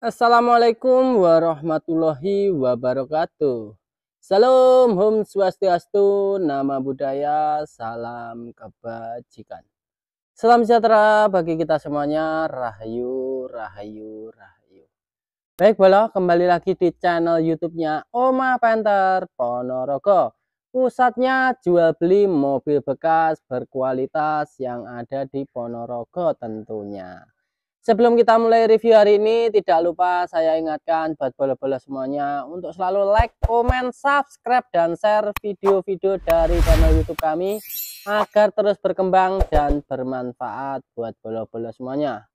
Assalamualaikum warahmatullahi wabarakatuh. Salam Om Swastiastu, nama budaya, salam kebajikan. Salam sejahtera bagi kita semuanya, rahayu, rahayu, rahayu. Baik bola, kembali lagi di channel YouTube-nya Oma Panther Ponorogo. Pusatnya jual beli mobil bekas berkualitas yang ada di Ponorogo tentunya. Sebelum kita mulai review hari ini, tidak lupa saya ingatkan buat bola-bola semuanya untuk selalu like, komen, subscribe, dan share video-video dari channel YouTube kami agar terus berkembang dan bermanfaat buat bola-bola semuanya.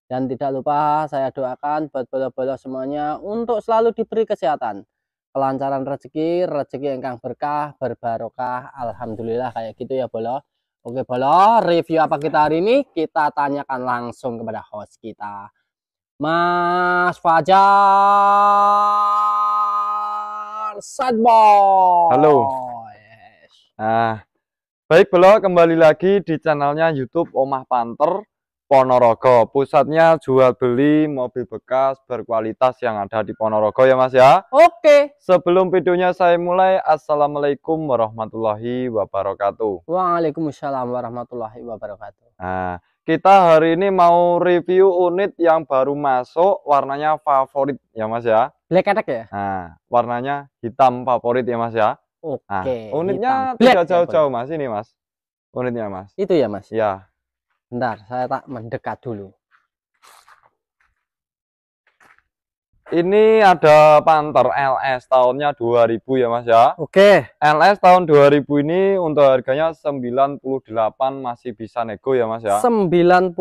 Dan tidak lupa saya doakan buat bola-bola semuanya untuk selalu diberi kesehatan, kelancaran rezeki, rezeki yang berkah, berbarokah, alhamdulillah kayak gitu ya bola. Oke bola, review apa kita hari ini? Kita tanyakan langsung kepada host kita, Mas Fajar Sadboy. Halo. Nah, baik bola, kembali lagi di channelnya YouTube Omah Panther Ponorogo. Pusatnya jual beli mobil bekas berkualitas yang ada di Ponorogo ya Mas ya. Oke. Sebelum videonya saya mulai, Assalamualaikum warahmatullahi wabarakatuh. Waalaikumsalam warahmatullahi wabarakatuh. Nah, kita hari ini mau review unit yang baru masuk, warnanya favorit ya Mas ya. Black attack ya? Nah, warnanya hitam favorit ya Mas ya. Oke. Nah, unitnya tidak tidak jauh-jauh Mas, ini Mas. Unitnya Mas. Itu ya Mas? Ya. Bentar, saya tak mendekat dulu. Ini ada Panther LS tahunnya 2000 ya Mas ya. Oke. LS tahun 2000 ini untuk harganya 98 masih bisa nego ya Mas ya. 98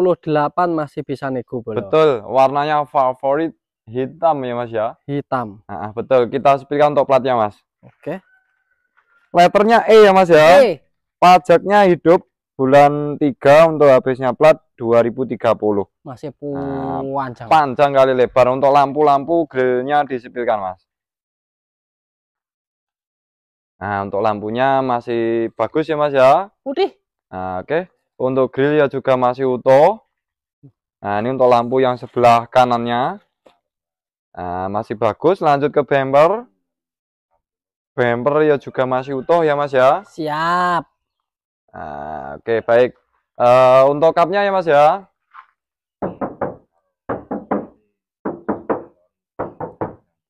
masih bisa nego bola. Betul, warnanya favorit hitam ya Mas ya. Hitam. Nah, betul, kita sepikan untuk platnya Mas. Oke. Letternya E ya Mas ya. E. Pajaknya hidup bulan 3 untuk habisnya plat 2030. Masih panjang. Panjang kali lebar. Untuk lampu-lampu grillnya disipilkan Mas. Nah, untuk lampunya masih bagus ya Mas ya. Putih. Nah, oke. Untuk grill ya juga masih utuh. Nah, ini untuk lampu yang sebelah kanannya. Nah, masih bagus. Lanjut ke bumper. Bumper ya juga masih utuh ya Mas ya. Siap. Nah, oke, baik. Untuk kapnya ya Mas ya.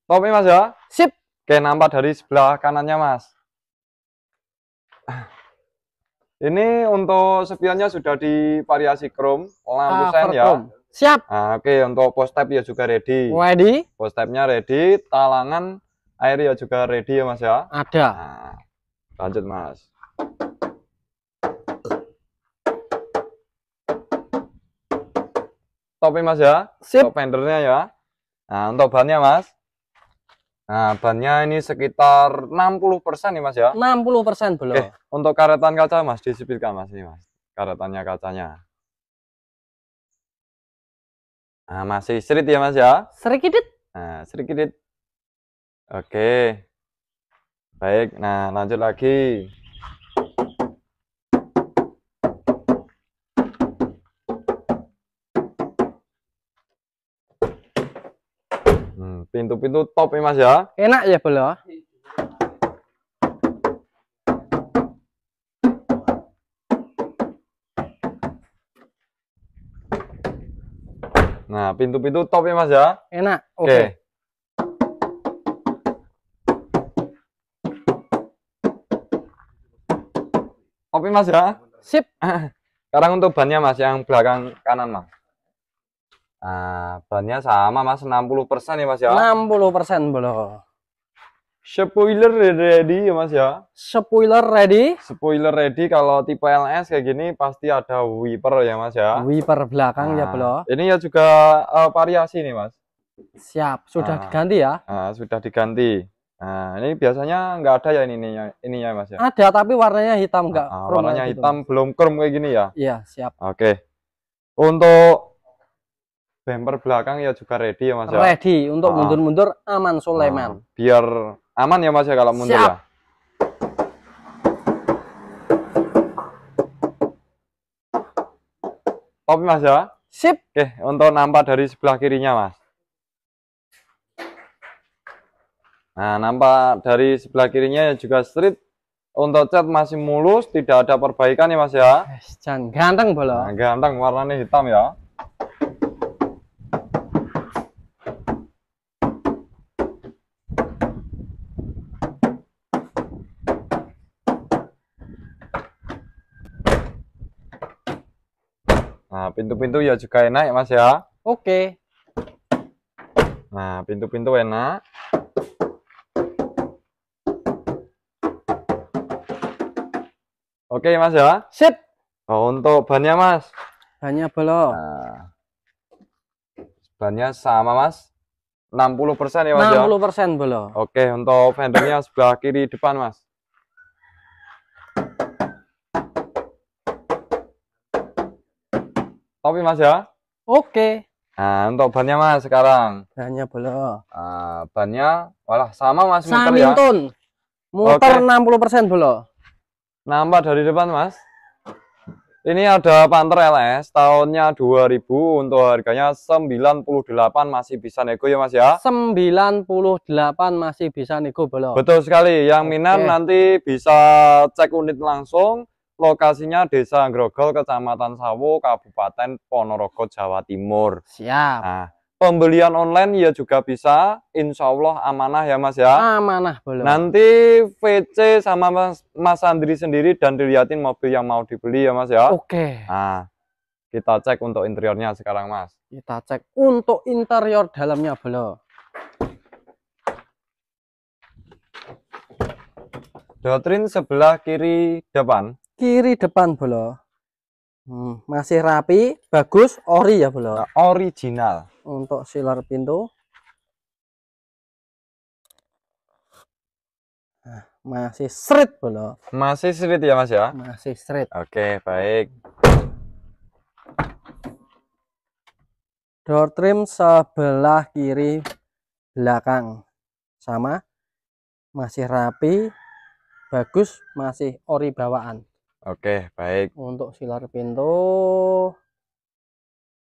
Top Mas ya. Sip. Oke, nampak dari sebelah kanannya Mas. Ini untuk spionnya sudah divariasi chrome, lampu sen ya. Siap. Nah, oke, untuk post tab ya juga ready. Ready. Post tabnya ready, talangan air ya juga ready ya Mas ya. Ada. Nah, lanjut Mas. Top Mas ya. Sip. Top fendernya ya. Nah, untuk bannya Mas. Nah, bannya ini sekitar 60% nih Mas ya. 60% belum. Oke, untuk karetan kaca Mas disipilkan Mas ini Mas. Karetannya kacanya. Nah, masih sedikit ya Mas ya. Sedikit. Nah, sedikit. Oke. Baik, nah lanjut lagi. Pintu-pintu top ya Mas ya. Enak ya bola. Nah, pintu-pintu top ya Mas ya. Enak. Oke. Top ya Mas ya. Sip. Sekarang untuk bannya Mas yang belakang kanan Mas. Nah, bannya sama Mas, 60% ya Mas ya. 60% bola. Spoiler ready ya Mas ya. Spoiler ready. Spoiler ready, kalau tipe LS kayak gini pasti ada wiper ya Mas ya. Wiper belakang ya bola. Ini ya juga variasi nih Mas. Siap, sudah diganti ya. Nah, sudah diganti. Nah, ini biasanya nggak ada ya ininya Mas ya. Ada tapi warnanya hitam enggak. Warnanya hitam, belum chrome kayak gini ya. Iya, siap. Oke. Untuk bumper belakang ya juga ready ya Mas ya. Ready untuk mundur-mundur aman Sulaiman. Biar aman ya Mas ya kalau mundur. Siap. Ya. Top Mas ya. Sip. Oke, untuk nampak dari sebelah kirinya Mas. Nah, nampak dari sebelah kirinya juga street. Untuk cat masih mulus, tidak ada perbaikan ya Mas ya. Jan ganteng bolo. Nah, ganteng, warnanya hitam ya. Nah, pintu-pintu ya juga enak ya Mas ya. Oke. Nah, pintu-pintu enak. Oke Mas ya. Sip. Oh, untuk bannya Mas. Banyak bolo. Nah, bannya sama Mas. 60% ya Mas ya. 60% bolo. Oke, untuk fendernya sebelah kiri depan Mas. Tapi Mas ya. Oke. Nah, untuk bannya Mas sekarang. Banyak bolo. Nah, bannya walah sama Mas muter ya. Samintun. Muter 60% bolo. Nampak dari depan Mas. Ini ada Panther LS tahunnya 2000 untuk harganya 98 masih bisa nego ya Mas ya. 98 masih bisa nego bolo. Betul sekali. Yang minat Oke. nanti bisa cek unit langsung. Lokasinya Desa Grogol, Kecamatan Sawo, Kabupaten Ponorogo, Jawa Timur. Siap. Nah, pembelian online ya juga bisa. Insya Allah amanah ya Mas ya. Amanah bolo. Nanti VC sama Mas Andri sendiri dan dilihatin mobil yang mau dibeli ya Mas ya. Oke. Nah, kita cek untuk interiornya sekarang Mas. Kita cek untuk interior dalamnya bolo. Doktrin sebelah kiri depan. Kiri depan bolo. Masih rapi, bagus, ori ya bolo. Original. Untuk silar pintu. Nah, masih straight bolo. Masih street ya Mas ya. Masih straight. Oke, baik. Door trim sebelah kiri belakang sama, masih rapi, bagus, masih ori bawaan. Oke, baik. Untuk silar pintu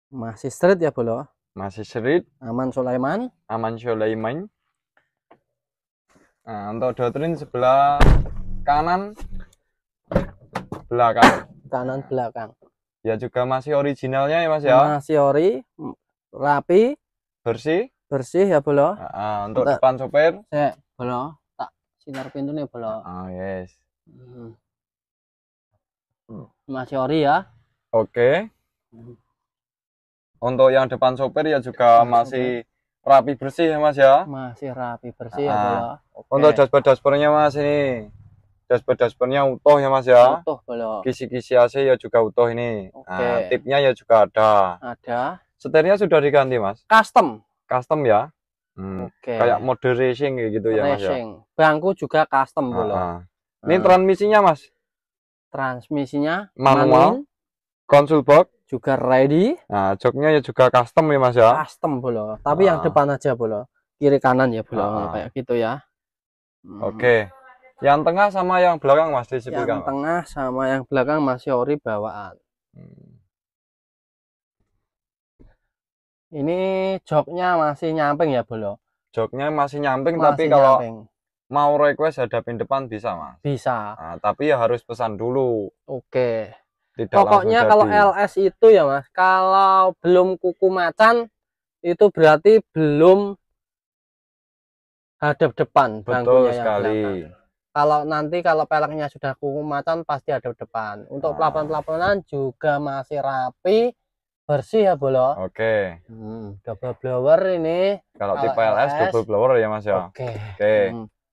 masih straight ya bolo. Masih street. Aman Sulaiman. Aman Sulaiman. Nah, untuk doktrin sebelah kanan belakang. Kanan belakang. Ya juga masih originalnya ya Mas ya. Masih ori, rapi, Bersih. bersih ya bolo. Nah, untuk Bentar. depan sopir. Bolo, tak sinar pintu nih bolo. Oh, yes. Masih ori ya. Oke. Untuk yang depan sopir ya juga masih rapi bersih ya Mas ya. Masih rapi bersih ya bolo. Oke. Untuk dashboard-dashboardnya Mas ini. Dashboard-dashboardnya utuh ya Mas ya. Utuh bolo. Kisi-kisi AC ya juga utuh ini. Oke. Nah, tipnya ya juga ada. Ada. Setirnya sudah diganti Mas. Custom. Custom ya. Oke. Kayak mode racing kayak gitu ya Mas ya. Racing. Bangku juga custom bolo. Ini transmisinya Mas. Transmisinya Manual. Console box. juga ready. Nah, joknya ya juga custom ya Mas ya. Custom bolo. Tapi yang depan aja bolo. Kiri kanan ya bolo. Kayak gitu ya. Oke. Yang tengah sama yang belakang Mas disebutkan. Yang tengah sama yang belakang masih ori bawaan. Ini joknya masih nyamping ya bolo. Joknya masih nyamping, Masih tapi kalau nyamping. mau request hadapin depan bisa Mas. Bisa. Nah, tapi ya harus pesan dulu. Oke. Tidak Pokoknya langsung kalau jadi. LS itu ya Mas, kalau belum kuku macan itu berarti belum hadap depan. Betul bangkunya yang sekali. belakang. Kalau nanti kalau peleknya sudah kuku macan pasti hadap depan. Untuk pelapon-pelaponan juga masih rapi, bersih ya bolo. Oke. Double blower ini. Kalau Kalau tipe LS LS, double blower ya Mas ya. Oke. Oke.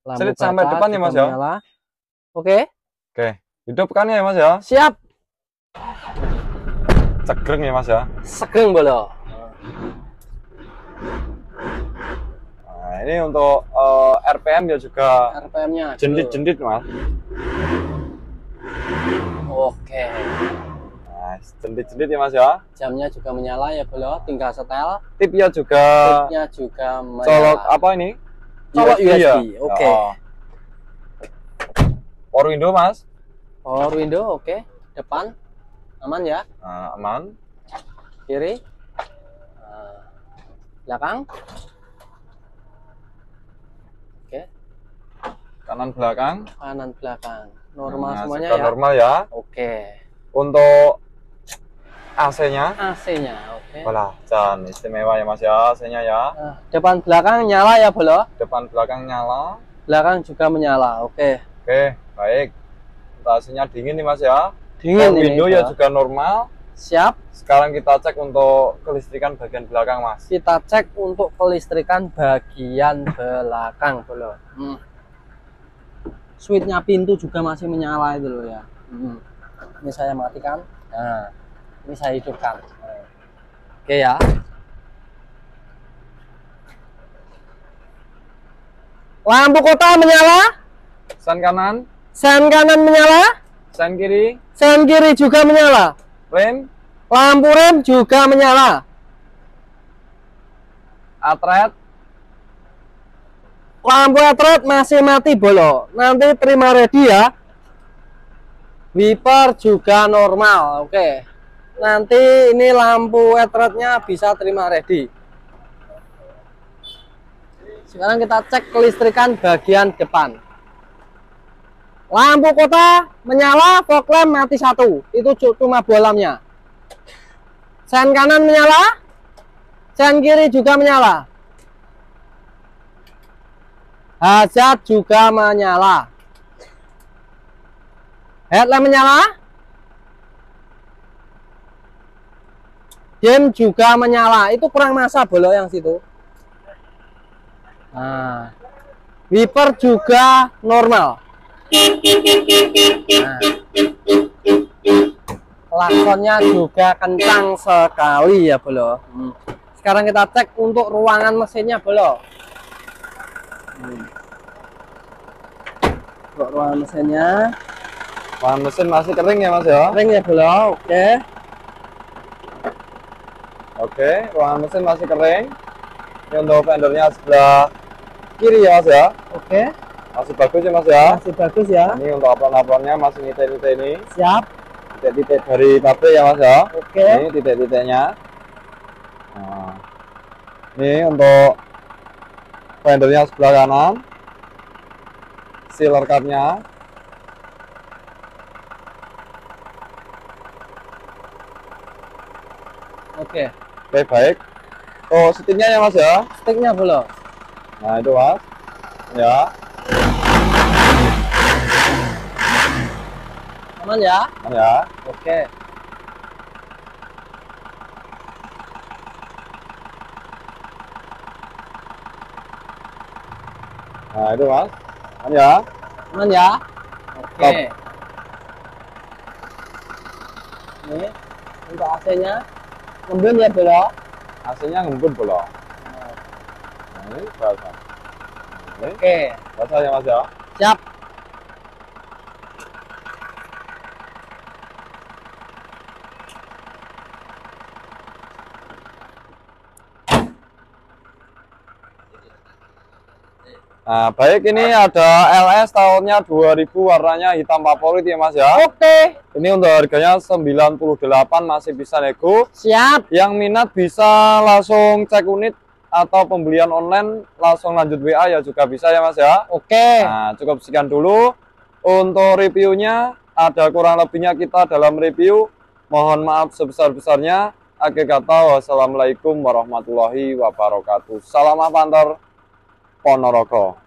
Lampu Sampai kaca depan ya juga Mas ya. menyala. Oke. Oke. Hidupkan ya Mas ya. Siap. Cegreng ya Mas ya. Segeng bolo. Nah, ini untuk RPM ya juga RPM-nya. jendit-jendit Mas. Oke. Nah, jendit-jendit ya Mas ya. Jamnya juga menyala ya bolo. Tinggal setel. Tipnya juga Tipnya juga menyala. colok apa ini? Colok USB. ya? Oke. Power window Mas. Power window oke. Depan aman ya. Nah, aman. Kiri. Belakang. Oke. kanan belakang. Kanan belakang. Normal Nah, semuanya sudah ya. normal ya. Oke. Untuk AC-nya, AC-nya, oke. wala, jan istimewa ya Mas ya, AC-nya ya. Nah, depan belakang nyala ya, Bolo? Depan belakang nyala. Belakang juga menyala. Oke. Oke, baik. Untuk AC-nya dingin nih Mas ya. Dingin Power ini, window ya Bolo. juga normal. Siap. Sekarang kita cek untuk kelistrikan bagian belakang Mas. Kita cek untuk kelistrikan bagian belakang, Bolo. Switchnya pintu juga masih menyala itu loh ya. Ini saya matikan. Nah, ini saya hidupkan. Oke ya. Lampu kota menyala. Sen kanan, Sen kanan menyala. sen kiri, Sen kiri juga menyala. rem, Lampu rem juga menyala. atret, Lampu atret masih mati, Bolo. Nanti terima ready ya. Wiper juga normal. Oke. Nanti ini lampu atretnya bisa terima ready. Sekarang kita cek kelistrikan bagian depan. Lampu kota menyala, fog lamp mati satu. Itu cuma bolamnya. Sen kanan menyala, sen kiri juga menyala. Hazard juga menyala. Headlamp menyala. Dim juga menyala. Itu kurang masa, Bolo, yang situ. Nah, wiper juga normal. Nah, klaksonnya juga kencang sekali ya, Bolo. Sekarang kita cek untuk ruangan mesinnya, Bolo. Untuk ruangan mesinnya. bahan mesin masih kering ya Mas ya. Kering ya, Bolo. Oke. Oke, ruangan mesin masih kering. Ini untuk fendernya sebelah kiri ya Mas ya. Oke. Masih bagus ya Mas ya. Masih bagus ya. Ini untuk apron-apronnya masih titik-titik ini. Siap. Titik-titik dari pabrik ya Mas ya. Oke. Ini titik-titiknya. Nah, ini untuk fendernya sebelah kanan. Sealer cupnya. Oke. Oke, baik. Oh, sticknya ya Mas ya. Sticknya, Bolo. Nah, itu Mas. Ya. Aman ya? Ya. Oke. Nah, itu Mas. Ya. Aman ya? Oke. Top. Ini untuk AC-nya ngembun ya, Bolo. AC-nya ngembun belum? Nah, ini basah. Ini Oke. basah ya Mas ya. Siap. Nah, baik, ini ada LS tahunnya 2000, warnanya hitam favorit ya Mas ya. Oke. Ini untuk harganya 98, masih bisa nego. Siap. Yang minat bisa langsung cek unit atau pembelian online langsung lanjut WA ya juga bisa ya Mas ya. Oke. Nah, cukup sekian dulu untuk reviewnya. Ada kurang lebihnya kita dalam review. Mohon maaf sebesar-besarnya. Akhir kata, wassalamualaikum warahmatullahi wabarakatuh. Salam Avantor Ponorogo.